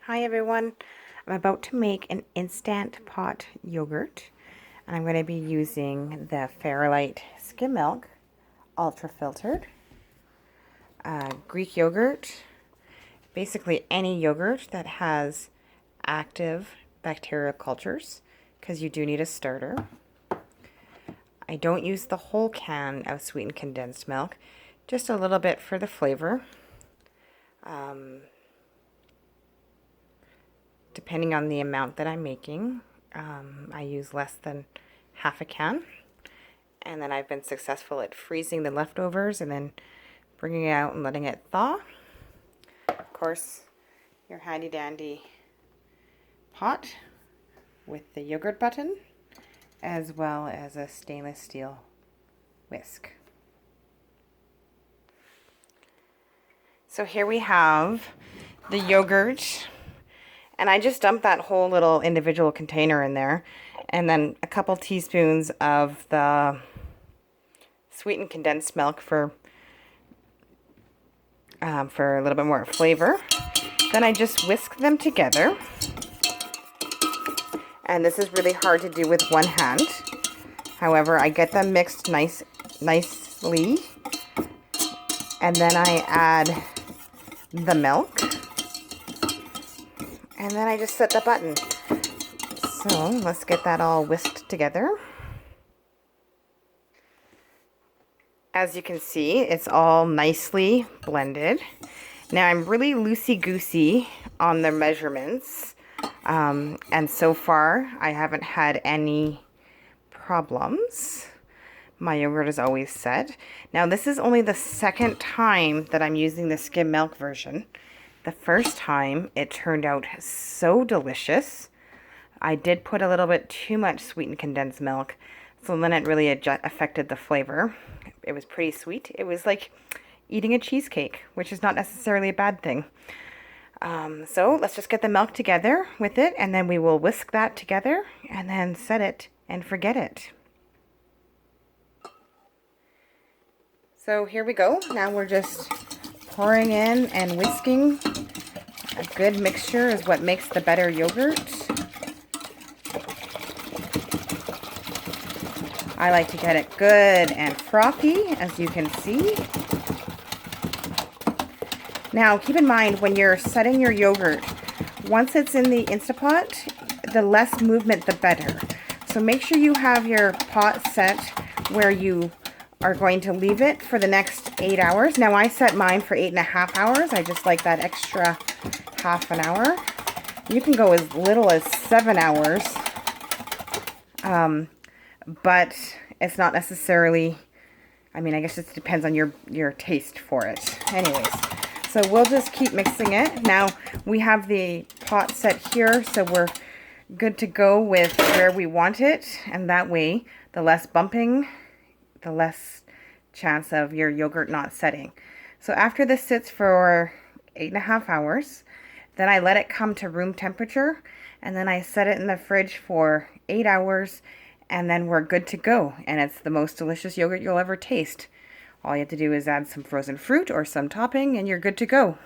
Hi everyone, I'm about to make an instant pot yogurt and I'm going to be using the Fairlight skim milk, ultra filtered, Greek yogurt, basically any yogurt that has active bacterial cultures because you do need a starter. I don't use the whole can of sweetened condensed milk, just a little bit for the flavor. Depending on the amount that I'm making, I use less than half a can. And then I've been successful at freezing the leftovers and then bringing it out and letting it thaw. Of course, your handy dandy pot with the yogurt button, as well as a stainless steel whisk. So here we have the yogurt. And I just dumped that whole little individual container in there. And then a couple teaspoons of the sweetened condensed milk for a little bit more flavor. Then I just whisk them together. And this is really hard to do with one hand. However, I get them mixed nicely. And then I add the milk. And then I just set the button. So let's get that all whisked together. As you can see, it's all nicely blended. Now I'm really loosey-goosey on the measurements. And so far, I haven't had any problems. My yogurt is always set. Now this is only the second time that I'm using the skim milk version. The first time, it turned out so delicious. I did put a little bit too much sweetened condensed milk, so then it really affected the flavor. It was pretty sweet. It was like eating a cheesecake, which is not necessarily a bad thing. So let's just get the milk together with it, and then we will whisk that together, and then set it and forget it. So here we go. Now we're just pouring in and whisking. A good mixture is what makes the better yogurt. I like to get it good and frothy, as you can see. Now keep in mind when you're setting your yogurt, once it's in the Instapot, the less movement the better. So make sure you have your pot set where you are going to leave it for the next 8 hours. Now I set mine for 8.5 hours. I just like that extra half an hour. You can go as little as 7 hours, but it's not necessarily, I mean, I guess it depends on your taste for it. Anyways, so we'll just keep mixing it. Now we have the pot set here, so we're good to go with where we want it, and that way the less bumping, the less chance of your yogurt not setting. So after this sits for 8.5 hours, then I let it come to room temperature, and then I set it in the fridge for 8 hours, and then we're good to go. And it's the most delicious yogurt you'll ever taste. All you have to do is add some frozen fruit or some topping, and you're good to go.